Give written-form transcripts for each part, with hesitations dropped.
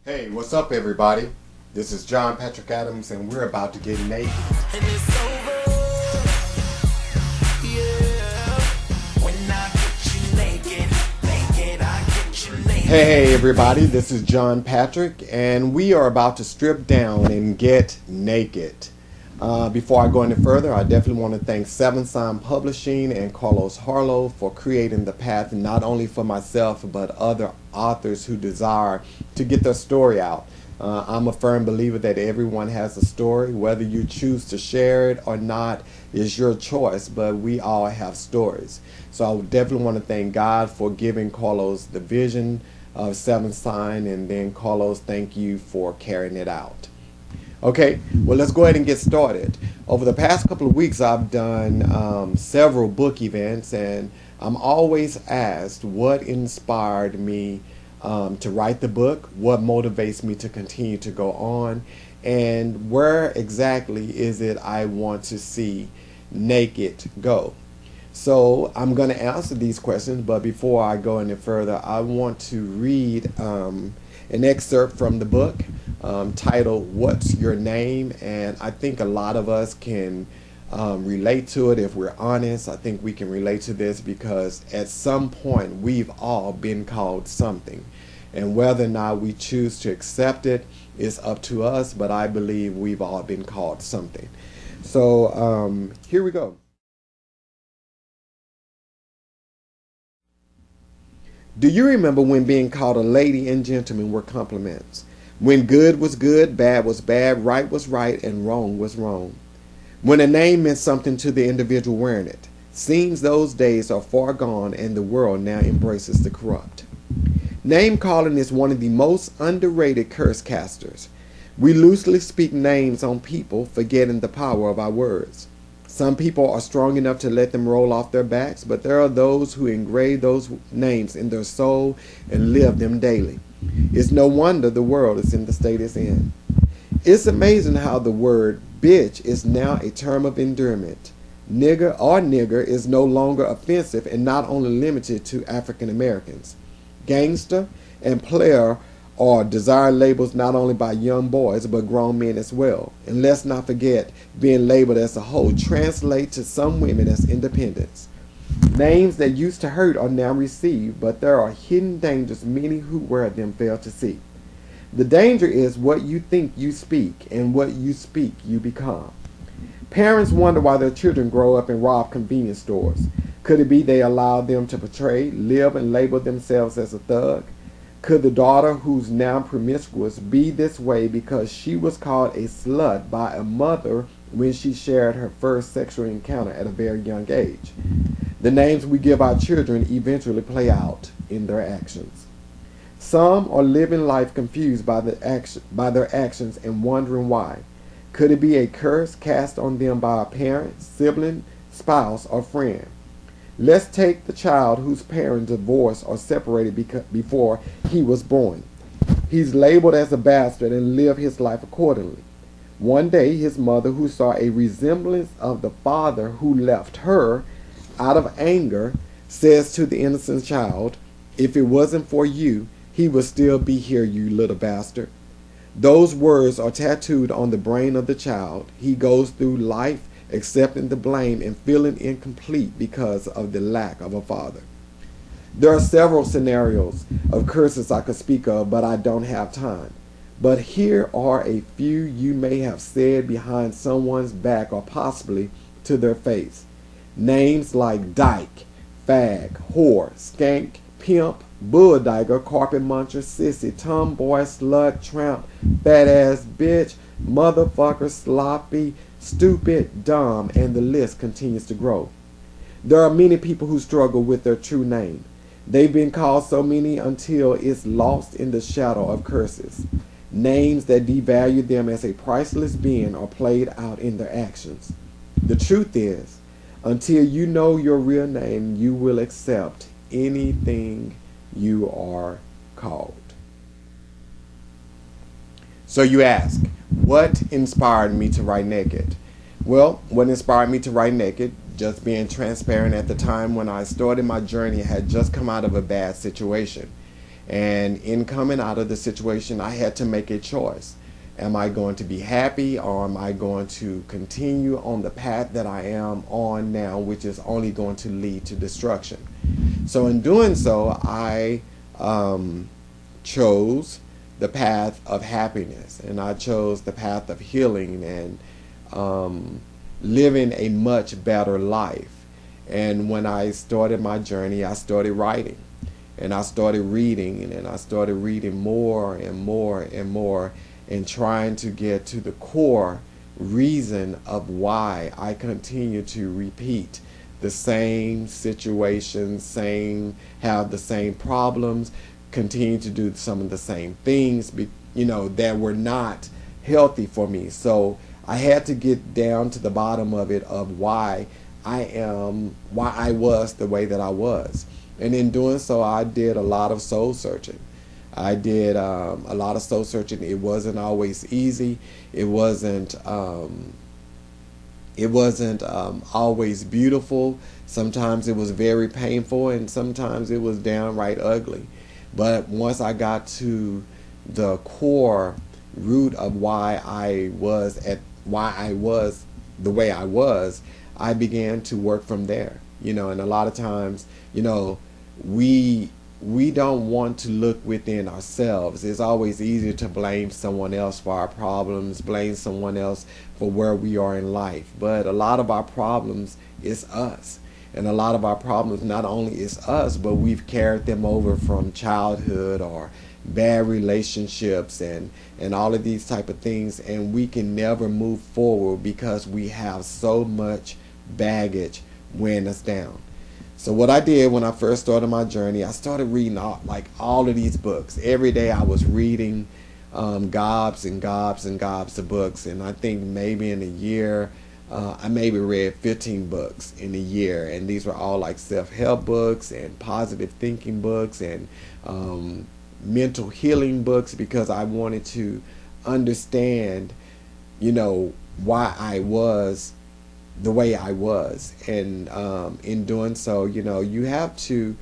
Hey, what's up, everybody? This is John Patrick Adams, and we're about to get naked. And it's over, yeah. When I get you naked, naked, I get you naked. Hey, everybody, this is John Patrick, and we are about to strip down and get naked. Before I go any further, I definitely want to thank Seven Sign Publishing and Carlos Harlow for creating the path not only for myself but other authors who desire to get their story out. I'm a firm believer that everyone has a story. Whether you choose to share it or not is your choice, but we all have stories. So I would definitely want to thank God for giving Carlos the vision of Seven Sign, and then Carlos, thank you for carrying it out. Okay, well, let's go ahead and get started. Over the past couple of weeks, I've done several book events, and I'm always asked what inspired me to write the book, what motivates me to continue to go on, and where exactly is it I want to see naked go. So I'm going to answer these questions, but before I go any further, I want to read an excerpt from the book titled "What's Your Name?" And I think a lot of us can relate to it if we're honest. I think we can relate to this because at some point we've all been called something. And whether or not we choose to accept it is up to us, but I believe we've all been called something. So here we go. Do you remember when being called a lady and gentleman were compliments? When good was good, bad was bad, right was right, and wrong was wrong. When a name meant something to the individual wearing it. Seems those days are far gone and the world now embraces the corrupt. Name calling is one of the most underrated curse casters. We loosely speak names on people, forgetting the power of our words. Some people are strong enough to let them roll off their backs, but there are those who engrave those names in their soul and live them daily. It's no wonder the world is in the state it's in. It's amazing how the word bitch is now a term of endearment. Nigger is no longer offensive and not only limited to African Americans. Gangster and player are desired labels not only by young boys but grown men as well. And let's not forget, being labeled as a whole translates to some women as independents. Names that used to hurt are now received, but there are hidden dangers many who wear them fail to see. The danger is what you think you speak, and what you speak you become. Parents wonder why their children grow up and rob convenience stores. Could it be they allow them to portray, live, and label themselves as a thug? Could the daughter, who's now promiscuous, be this way because she was called a slut by a mother when she shared her first sexual encounter at a very young age? The names we give our children eventually play out in their actions. Some are living life confused by their actions and wondering why. Could it be a curse cast on them by a parent, sibling, spouse, or friend? Let's take the child whose parents divorced or separated before he was born. He's labeled as a bastard and live his life accordingly. One day, his mother, who saw a resemblance of the father who left her out of anger, says to the innocent child, "If it wasn't for you, he would still be here, you little bastard." Those words are tattooed on the brain of the child. He goes through life accepting the blame and feeling incomplete because of the lack of a father. There are several scenarios of curses I could speak of, but I don't have time. But here are a few you may have said behind someone's back or possibly to their face. Names like dyke, fag, whore, skank, pimp, bulldigger, carpet muncher, sissy, tomboy, slut, tramp, fat ass bitch, motherfucker, sloppy, stupid, dumb, and the list continues to grow. There are many people who struggle with their true name. They've been called so many until it's lost in the shadow of curses. Names that devalue them as a priceless being are played out in their actions. The truth is, until you know your real name, you will accept anything you are called. So you ask, what inspired me to write Naked? Well, what inspired me to write Naked, just being transparent, at the time when I started my journey, I had just come out of a bad situation. And in coming out of the situation, I had to make a choice. Am I going to be happy, or am I going to continue on the path that I am on now, which is only going to lead to destruction? So in doing so, I chose the path of happiness, and I chose the path of healing and living a much better life. And when I started my journey, I started writing, and I started reading, and I started reading more and more and more, and trying to get to the core reason of why I continue to repeat the same situations, have the same problems, continue to do some of the same things, that were not healthy for me. So I had to get down to the bottom of it, of why I was the way that I was. And in doing so, I did a lot of soul searching. I did a lot of soul searching. It wasn't always easy. It wasn't always beautiful. Sometimes it was very painful, and sometimes it was downright ugly. But once I got to the core root of why I was the way I was, I began to work from there. And a lot of times, we don't want to look within ourselves. It's always easier to blame someone else for our problems, blame someone else for where we are in life. But a lot of our problems is us. And a lot of our problems not only is us, but we've carried them over from childhood or bad relationships and all of these type of things. And we can never move forward because we have so much baggage weighing us down. So what I did when I first started my journey, I started reading all of these books. Every day I was reading gobs and gobs and gobs of books. And I think maybe in a year, I maybe read 15 books in a year. And these were all like self-help books and positive thinking books and mental healing books, because I wanted to understand, why I was the way I was. And in doing so, you have to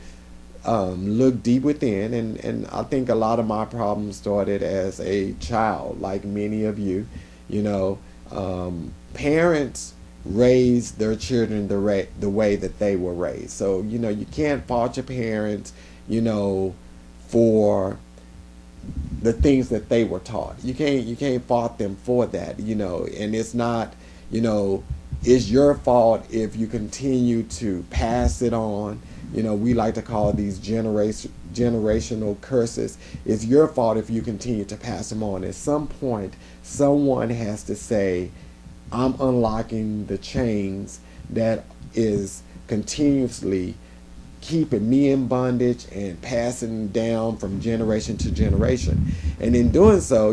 look deep within. And I think a lot of my problems started as a child, like many of you. Parents raise their children the way that they were raised. So, you can't fault your parents, for the things that they were taught. You can't fault them for that, and it's not, it's your fault if you continue to pass it on. We like to call these generational curses. It's your fault if you continue to pass them on. At some point, someone has to say, I'm unlocking the chains that is continuously keeping me in bondage and passing down from generation to generation. And in doing so,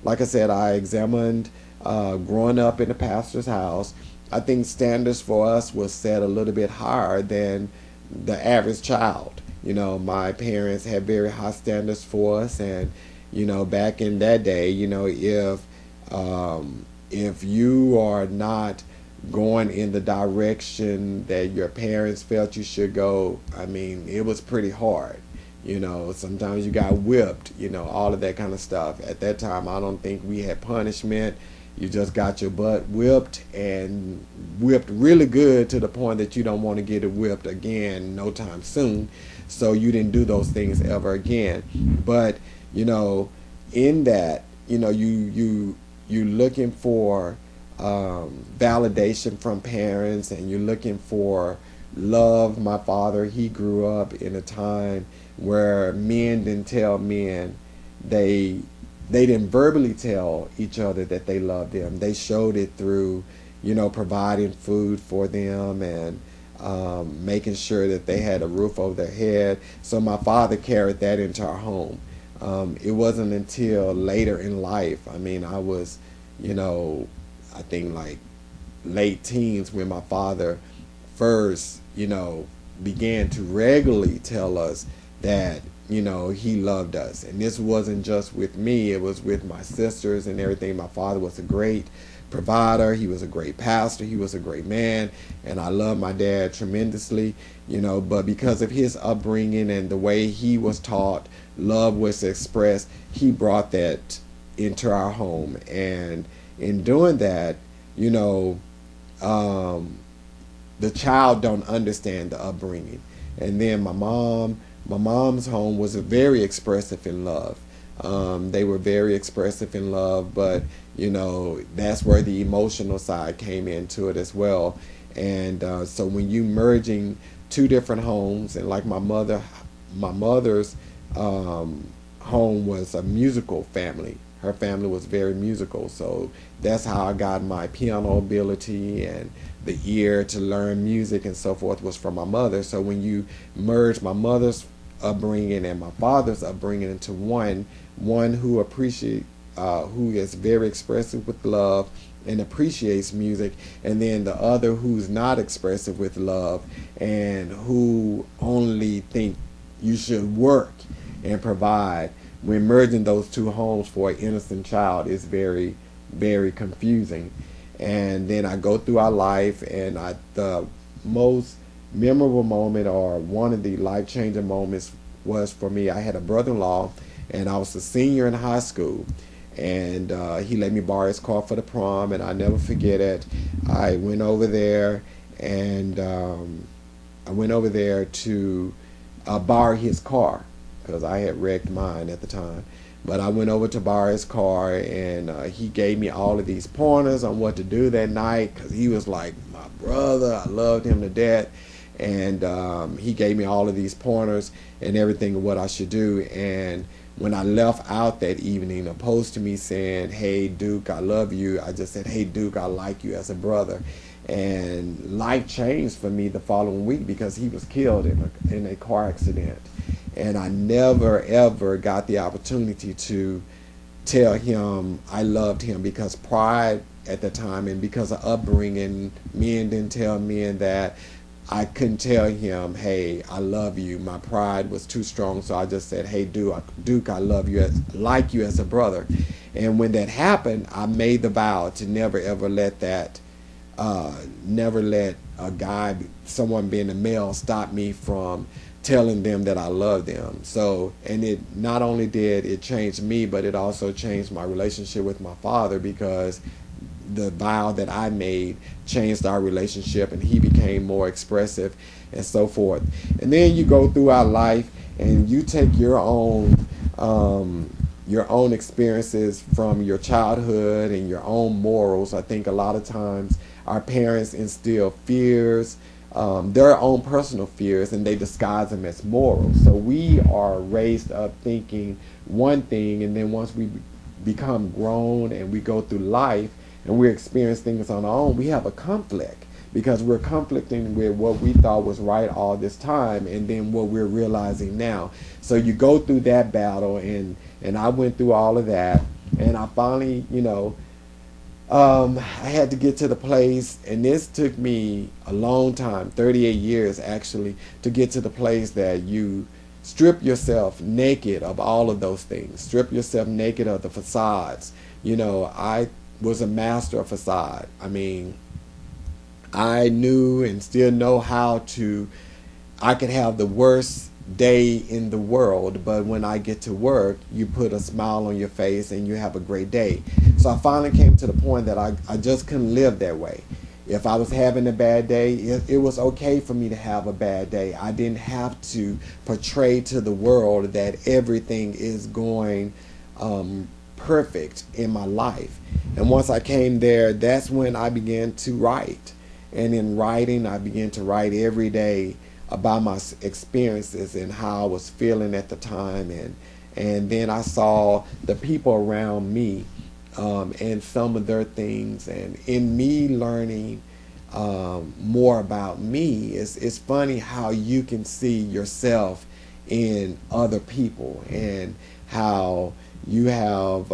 like I said, I examined growing up in the pastor's house. I think standards for us was set a little bit higher than the average child. My parents had very high standards for us, and back in that day, if you are not going in the direction that your parents felt you should go, I mean, it was pretty hard. Sometimes you got whipped, all of that kind of stuff. At that time, I don't think we had punishment. You just got your butt whipped, and whipped really good, to the point that you don't want to get it whipped again no time soon. So you didn't do those things ever again. But, in that, you're looking for validation from parents, and you're looking for love. My father, he grew up in a time where men didn't tell men, they didn't verbally tell each other that they loved them. They showed it through, providing food for them and making sure that they had a roof over their head. So my father carried that into our home. It wasn't until later in life, I mean, I was, I think like late teens, when my father first, began to regularly tell us that he loved us. And this wasn't just with me, it was with my sisters and everything. My father was a great provider, he was a great pastor, he was a great man, and I love my dad tremendously, but because of his upbringing and the way he was taught love was expressed, he brought that into our home. And in doing that, um, the child don't understand the upbringing. And then my mom's home was very expressive in love. They were very expressive in love, but that's where the emotional side came into it as well. And so when you merging two different homes, and like my mother's home was a musical family. Her family was very musical, so that's how I got my piano ability, and the ear to learn music and so forth was from my mother. So when you merge my mother's upbringing and my father's upbringing into one who is very expressive with love and appreciates music, and then the other who's not expressive with love and who only think you should work and provide, when merging those two homes for an innocent child is very, very confusing. And then I go through our life, and the most memorable moment, or one of the life-changing moments, was for me. I had a brother-in-law, and I was a senior in high school, and he let me borrow his car for the prom, and I never forget it. I went over there, and to borrow his car, because I had wrecked mine at the time. But I went over to borrow his car, and he gave me all of these pointers on what to do that night, because he was like my brother. I loved him to death. And he gave me all of these pointers and everything of what I should do. And when I left out that evening, opposed to me saying, "Hey, Duke, I love you," I just said, "Hey, Duke, I like you as a brother." And life changed for me the following week, because he was killed in a car accident. And I never, ever got the opportunity to tell him I loved him, because pride at the time, and because of upbringing, men didn't tell men that. I couldn't tell him, "Hey, I love you." My pride was too strong, so I just said, "Hey, Duke, I love you, like you as a brother." And when that happened, I made the vow to never, ever let that, never let a guy, someone being a male, stop me from telling them that I love them. So, and it not only did it change me, but it also changed my relationship with my father, because the vow that I made changed our relationship, and he became more expressive and so forth. And then you go through our life, and you take your own experiences from your childhood and your own morals. I think a lot of times our parents instill fears, their own personal fears, and they disguise them as morals. So we are raised up thinking one thing, and then once we become grown and we go through life and we experience things on our own, we have a conflict, because we're conflicting with what we thought was right all this time, and then what we're realizing now. So you go through that battle, and I went through all of that, and I finally, I had to get to the place, and this took me a long time, 38 years actually, to get to the place that you strip yourself naked of all of those things. Strip yourself naked of the facades. I was a master of facade. I mean, I knew and still know I could have the worst day in the world, but when I get to work, you put a smile on your face and you have a great day. So I finally came to the point that I just couldn't live that way. If I was having a bad day, it was okay for me to have a bad day. I didn't have to portray to the world that everything is going perfect in my life. And once I came there, that's when I began to write. And in writing, I began to write every day about my experiences and how I was feeling at the time. And then I saw the people around me, and some of their things. And in me learning more about me, it's funny how you can see yourself in other people, and how you have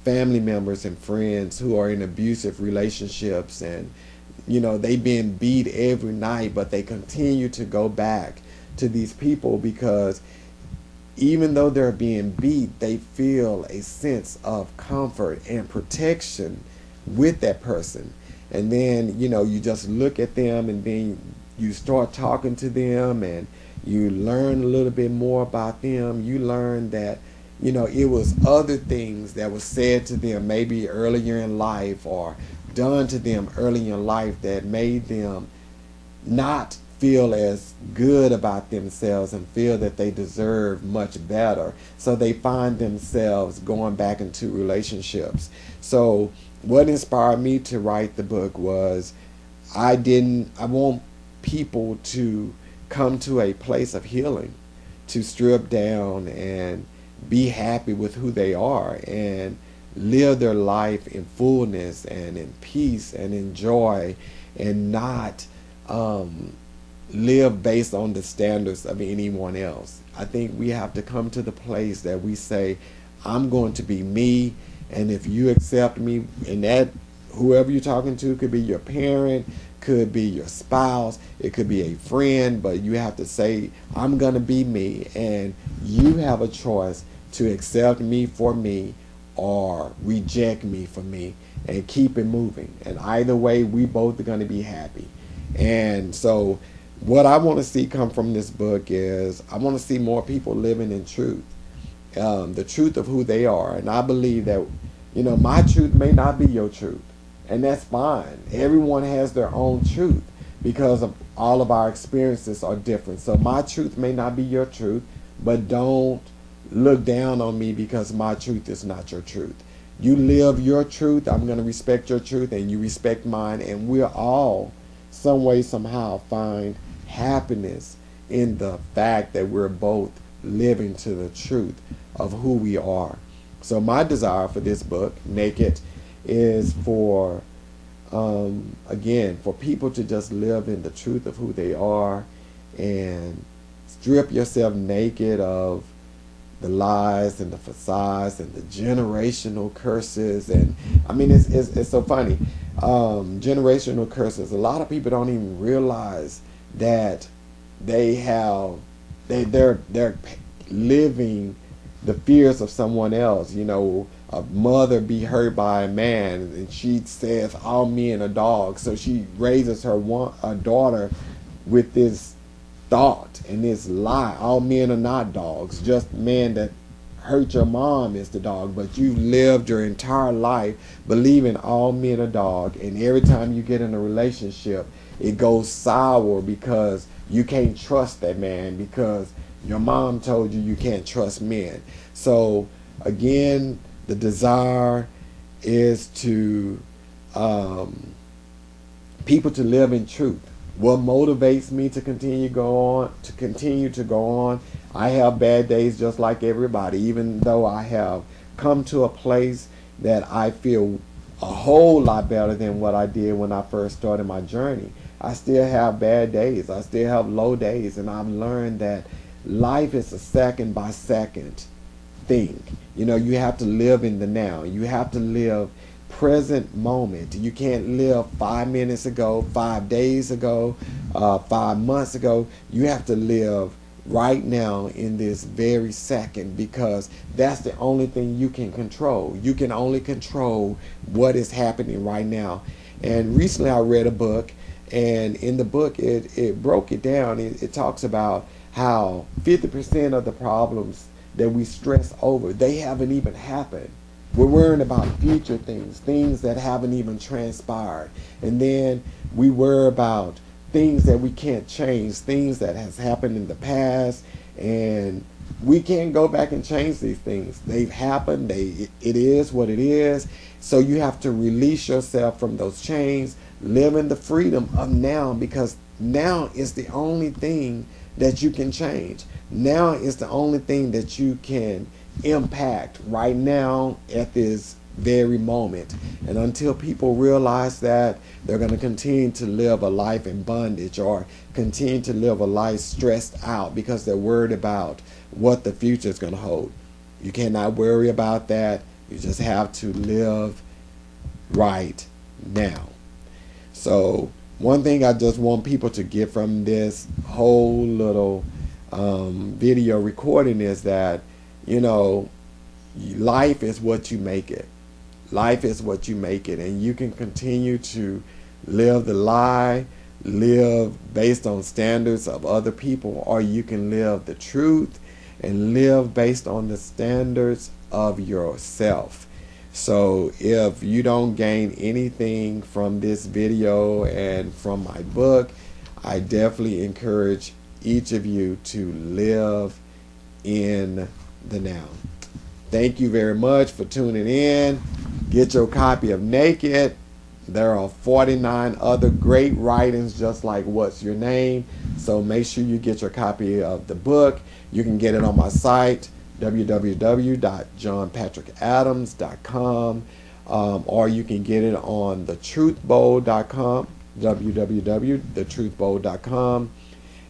family members and friends who are in abusive relationships, and they being beat every night, but they continue to go back to these people because even though they're being beat, they feel a sense of comfort and protection with that person. And then, you just look at them, and then you start talking to them, and you learn a little bit more about them. You learn that, it was other things that was said to them maybe earlier in life, or done to them early in life, that made them not feel as good about themselves and feel that they deserve much better. So they find themselves going back into relationships. So what inspired me to write the book was I want people to come to a place of healing, to strip down and be happy with who they are, and live their life in fullness and in peace and in joy, and not live based on the standards of anyone else. I think we have to come to the place that we say, I'm going to be me, and if you accept me, and that whoever you're talking to could be your parent, could be your spouse, it could be a friend, but you have to say, I'm going to be me, and you have a choice to accept me for me or reject me for me, and keep it moving. And either way, we both are going to be happy. And so what I want to see come from this book is I want to see more people living in truth, the truth of who they are. And I believe that, my truth may not be your truth, and that's fine. Everyone has their own truth because of all of our experiences are different. So my truth may not be your truth, but don't look down on me because my truth is not your truth. You live your truth, I'm going to respect your truth, and you respect mine, and we'll all some way somehow find happiness in the fact that we're both living to the truth of who we are. So my desire for this book, Naked, is for again, for people to just live in the truth of who they are, and strip yourself naked of the lies and the facades and the generational curses. And I mean, it's so funny. Generational curses, a lot of people don't even realize that they're living the fears of someone else. A mother be hurt by a man, and she says all men are dogs, so she raises her daughter with this thought and this lie: all men are not dogs, just man that hurt your mom is the dog. But you've lived your entire life believing all men are dog, and every time you get in a relationship, it goes sour because you can't trust that man, because your mom told you you can't trust men. So again, the desire is to people to live in truth. What motivates me to continue to go on? I have bad days just like everybody. Even though I have come to a place that I feel a whole lot better than what I did when I first started my journey, I still have bad days. I still have low days, and I've learned that life is a second by second thing. You have to live in the now. You have to live present moment. You can't live 5 minutes ago, 5 days ago, 5 months ago. You have to live right now in this very second, because that's the only thing you can control. You can only control what is happening right now. And recently I read a book, and in the book it broke it down. It talks about how 50% of the problems that we stress over, they haven't even happened. We're worrying about future things that haven't even transpired. And then we worry about things that we can't change, things that has happened in the past, and we can't go back and change these things. They've happened. It is what it is. So you have to release yourself from those chains, live in the freedom of now, because now is the only thing that you can change. Now is the only thing that you can impact right now at this very moment. And until people realize that, they're going to continue to live a life in bondage, or continue to live a life stressed out because they're worried about what the future is going to hold. You cannot worry about that. You just have to live right now. So one thing I just want people to get from this whole little video recording is that, you know, life is what you make it. Life is what you make it, and you can continue to live the lie, live based on standards of other people, or you can live the truth and live based on the standards of yourself. So if you don't gain anything from this video and from my book, I definitely encourage each of you to live in the now. Thank you very much for tuning in. Get your copy of Naked. There are 49 other great writings just like What's Your Name. So make sure you get your copy of the book. You can get it on my site, www.johnpatrickadams.com, or you can get it on thetruthbowl.com, www.thetruthbowl.com.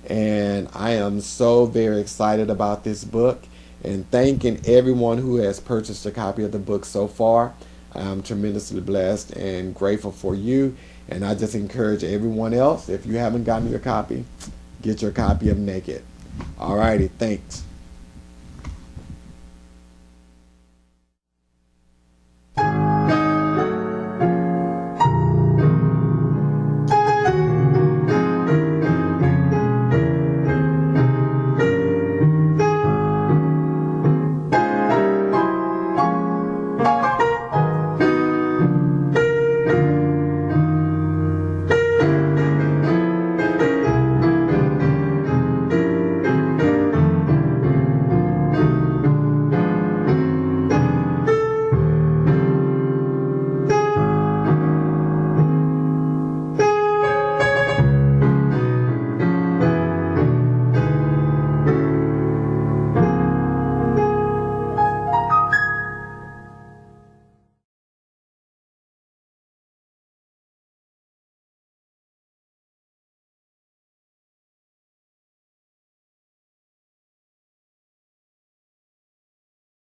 And I am so very excited about this book and thanking everyone who has purchased a copy of the book so far. I'm tremendously blessed and grateful for you. And I just encourage everyone else, if you haven't gotten your copy, get your copy of Naked. Alrighty, thanks.